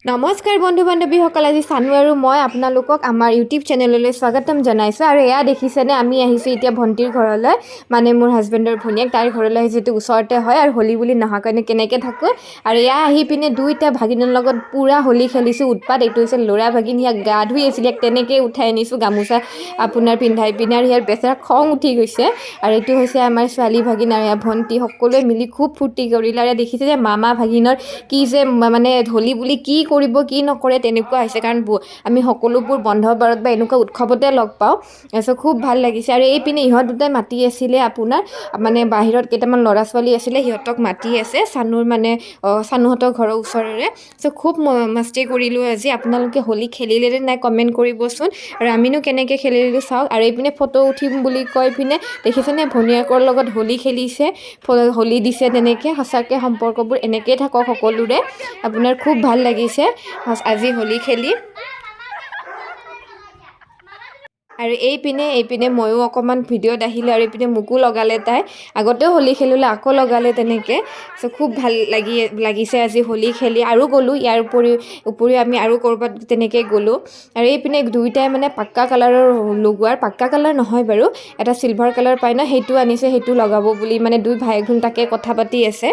নমস্কাৰ বন্ধু বান্ধৱীসকল, আজি চানু আৰু মই আপোনালোকক আমাৰ ইউটিউব চেনেললৈ স্বাগতম জনাইছোঁ। আৰু এয়া দেখিছেনে, আমি আহিছোঁ এতিয়া ভণ্টিৰ ঘৰলৈ, মানে মোৰ হাজবেণ্ডৰ ভনীয়েক, তাইৰ ঘৰলৈ আহিছোঁ। যিটো ওচৰতে হয় আৰু হোলী বুলি নহা কাৰণে কেনেকৈ থাকোঁ। আৰু এয়া আহি পিনে দুইটা ভাগিনৰ লগত পূৰা হোলী খেলিছোঁ, উৎপাত। এইটো হৈছে ল'ৰা ভাগিন, ইয়াক গা ধুই আছিলে, ইয়াক তেনেকৈ উঠাই আনিছোঁ গামোচা আপোনাৰ পিন্ধাই পিনে, আৰু ইয়াৰ বেচেৰা খং উঠি গৈছে। আৰু এইটো হৈছে আমাৰ ছোৱালী ভাগিন, আৰু এয়া ভণ্টি, সকলোৱে মিলি খুব ফূৰ্তি কৰিলে। আৰু দেখিছে যে মামা ভাগিনৰ কি যে মানে হোলী বুলি কি কৰিব কি নকৰে তেনেকুৱা হৈছে, কাৰণ আমি সকলোবোৰ বন্ধ বাৰত বা এনেকুৱা উৎসৱতে লগ পাওঁ। তাৰপিছত খুব ভাল লাগিছে। আৰু এইপিনে ইহঁত দুটাই মাতি আছিলে আপোনাৰ, মানে বাহিৰত কেইটামান ল'ৰা ছোৱালী আছিলে, সিহঁতক মাতি আছে, চানুৰ মানে চানুহঁতৰ ঘৰৰ ওচৰৰে। চ' খুব মস্তি কৰিলোঁ আজি। আপোনালোকে হোলী খেলিলে নাই কমেণ্ট কৰিবচোন, আৰু আমিনো কেনেকৈ খেলিলোঁ চাওক। আৰু এইপিনে ফটো উঠিম বুলি কৈ পিনে দেখিছেনে, ভনীয়েকৰ লগত হোলী খেলিছে, হোলী দিছে তেনেকৈ। সঁচাকৈ সম্পৰ্কবোৰ এনেকৈয়ে থাকক সকলোৰে। আপোনাৰ খুব ভাল লাগিছে আজি হোলী খেলি। আৰু এইপিনে ময়ো অকণমান ভিডিঅ'ত আহিলোঁ, আৰু এইপিনে মোকো লগালে তাই। আগতেও হোলী খেলিলে, আকৌ লগালে তেনেকৈ। চ' খুব ভাল লাগিছে আজি হোলী খেলি। আৰু গ'লোঁ, ইয়াৰ উপৰিও আমি আৰু ক'ৰবাত তেনেকৈ গ'লোঁ। আৰু এইপিনে দুয়োটাই মানে পাক্কা কালাৰৰ লগোৱাৰ, পাক্কা কালাৰ নহয় বাৰু, এটা চিলভাৰ কালাৰ পায় ন, সেইটো আনিছে, সেইটো লগাব বুলি মানে দুই ভাই ভনী তাকে কথা পাতি আছে।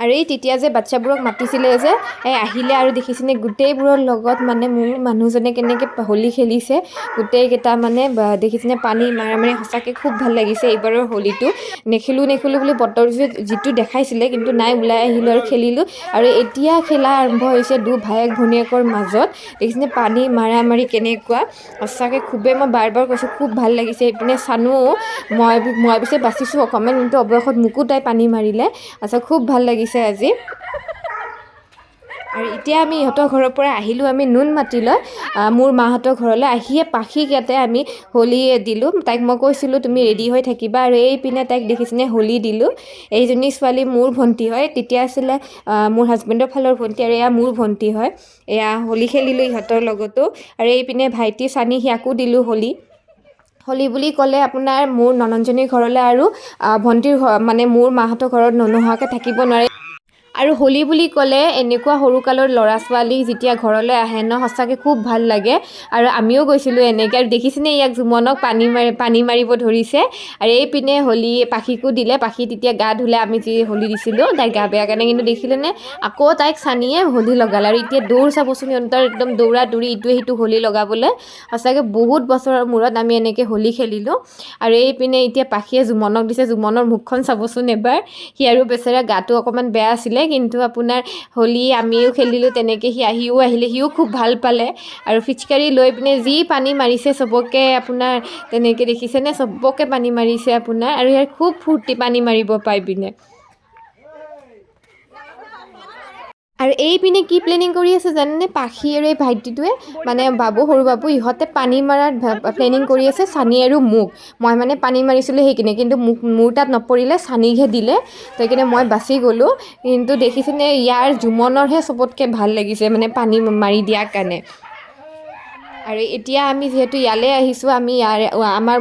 আৰু এই তেতিয়া যে বাচ্ছাবোৰক মাতিছিলে যে, আহিলে, আৰু দেখিছেনে গোটেইবোৰৰ লগত মানে মোৰ মানুহজনে কেনেকৈ হোলী খেলিছে। গোটেইকেইটা মানে দেখিছেনে পানী মাৰি সঁচাকৈ খুব ভাল লাগিছে এইবাৰৰ হোলীটো। নেখেলোঁ বুলি বতৰ যিটো দেখাইছিলে, কিন্তু নাই, ওলাই আহিলোঁ আৰু খেলিলোঁ। আৰু এতিয়া খেলা আৰম্ভ হৈছে ভায়েক ভনীয়েকৰ মাজত। দেখিছেনে পানী মাৰি কেনেকুৱা, সঁচাকৈ খুবেই, মই বাৰ কৈছোঁ, খুব ভাল লাগিছে। এইপিনে চানো, মই পিছে বাচিছোঁ অকণমান, কিন্তু অৱশেষত মোকো তাই পানী মাৰিলে। আচ্ছা, খুব ভাল লাগিছে আজি। আৰু এতিয়া আমি ইহঁতৰ ঘৰৰ পৰা আহিলোঁ, আমি নুনমাটিলৈ, মোৰ মাহঁতৰ ঘৰলৈ। আহিয়ে পাখিঘাটে আমি হোলী দিলোঁ। তাইক মই কৈছিলোঁ তুমি ৰেডি হৈ থাকিবা। আৰু এইপিনে তাইক দেখিছেনে হোলী দিলোঁ। এইজনী ছোৱালী মোৰ ভণ্টি হয়, তেতিয়া আছিলে মোৰ হাজবেণ্ডৰ ফালৰ ভণ্টি, আৰু এয়া মোৰ ভণ্টি হয়। এয়া হোলী খেলিলোঁ ইহঁতৰ লগতো। আৰু এইপিনে ভাইটি চানি, সিয়াকো দিলোঁ হোলী বুলি ক'লে আপোনাৰ মোৰ ননন্দজনীৰ ঘৰলৈ আৰু ভণ্টিৰ মানে মোৰ মাহঁতৰ ঘৰত নোহোৱাকৈ থাকিব নোৱাৰে। আৰু হোলী বুলি ক'লে এনেকুৱা সৰুকালৰ ল'ৰা ছোৱালী যেতিয়া ঘৰলৈ আহে ন, সঁচাকৈ খুব ভাল লাগে। আৰু আমিও গৈছিলোঁ এনেকৈ। আৰু দেখিছেনে ইয়াক জুমনক পানী মাৰিব ধৰিছে। আৰু এইপিনে হোলী পাখিকো দিলে, পাখি তেতিয়া গা ধুলে, আমি যি হোলী দিছিলোঁ তাইক গা বেয়া কাৰণে। কিন্তু দেখিলেনে আকৌ তাইক চানিয়ে হোলী লগালে। আৰু এতিয়া দৌৰ চাবচোন, সিহঁতৰ একদম দৌৰা দৌৰি ইটোৱে সিটো হোলী লগাবলৈ। সঁচাকৈ বহুত বছৰৰ মূৰত আমি এনেকৈ হোলী খেলিলোঁ। আৰু এইপিনে এতিয়া পাখিয়ে জুমনক দিছে, জুমনৰ মুখখন চাবচোন এবাৰ। সি আৰু বেচেৰা গাটো অকণমান বেয়া আছিলে, কিন্তু আপোনাৰ হোলী আমিও খেলিলোঁ তেনেকৈ। সিও আহিলে, সিও খুব ভাল পালে। আৰু ফিচকাৰী লৈ পিনে যি পানী মাৰিছে চবকে, আপোনাৰ তেনেকৈ দেখিছেনে, চবকে পানী মাৰিছে আপোনাৰ। আৰু ইয়াৰ খুব ফূৰ্তি পানী মাৰিব পাই পিনে। আৰু এইপিনে কি প্লেনিং কৰি আছে জানেনে, পাখি আৰু এই ভাইটিটোৱে, মানে সৰু বাবু, ইহঁতে পানী মাৰাৰ প্লেনিং কৰি আছে চানি আৰু মোক। মই মানে পানী মাৰিছিলোঁ সেইখিনি, কিন্তু মোৰ তাত নপৰিলে, চানিকহে দিলে। তো সেইকাৰণে মই বাচি গ'লোঁ। কিন্তু দেখিছেনে ইয়াৰ জুমনৰহে চবতকৈ ভাল লাগিছে, মানে পানী মাৰি দিয়াৰ কাৰণে। আৰু এতিয়া আমি যিহেতু ইয়ালৈ আহিছোঁ, আমি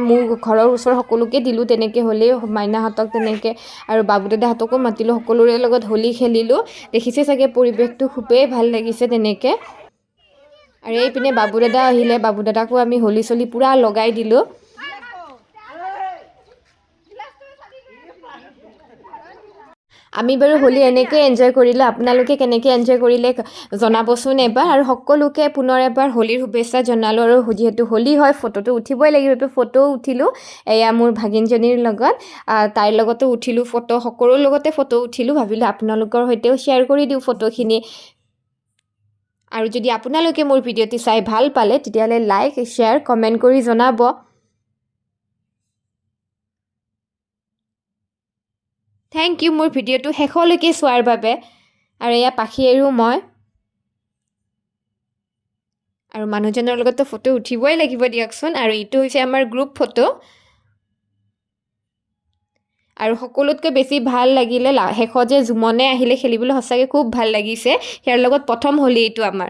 মোৰ ঘৰৰ ওচৰৰ সকলোকে দিলোঁ তেনেকৈ হোলী, মাইনাহঁতক তেনেকৈ, আৰু বাবু দাদাহঁতকো মাতিলোঁ, সকলোৰে লগত হোলী খেলিলোঁ। দেখিছে চাগে পৰিৱেশটো খুবেই ভাল লাগিছে তেনেকৈ। আৰু এইপিনে বাবু দাদা আহিলে, বাবু দাদাকো আমি হোলী চলি পূৰা লগাই দিলোঁ। আমি বাৰু হোলী এনেকৈ এনজয় কৰিলোঁ। আপোনালোকে কেনেকৈ এনজয় কৰিলে জনাবচোন এবাৰ। আৰু সকলোকে পুনৰ এবাৰ হোলীৰ শুভেচ্ছা জনালোঁ। আৰু যিহেতু হোলী হয়, ফটোটো উঠিবই লাগিব, ফটোও উঠিলোঁ এয়া মোৰ ভাগিনজনীৰ লগত। তাইৰ লগতো উঠিলোঁ ফটো, সকলোৰ লগতে ফটো উঠিলোঁ। ভাবিলোঁ আপোনালোকৰ সৈতেও শ্বেয়াৰ কৰি দিওঁ ফটোখিনি। আৰু যদি আপোনালোকে মোৰ ভিডিঅ'টি চাই ভাল পালে, তেতিয়াহ'লে লাইক, শ্বেয়াৰ, কমেণ্ট কৰি জনাব। থেংক ইউ মোৰ ভিডিঅ'টো শেষলৈকে চোৱাৰ বাবে। আৰু এয়া পাখি আৰু মই, আৰু মানুহজনৰ লগতো ফটো উঠিবই লাগিব দিয়কচোন। আৰু এইটো হৈছে আমাৰ গ্ৰুপ ফটো। আৰু সকলোতকৈ বেছি ভাল লাগিলে শেষত যে জুমনে আহিলে খেলিবলৈ, সঁচাকৈ খুব ভাল লাগিছে। ইয়াৰ লগত প্ৰথম হোলী এইটো আমাৰ।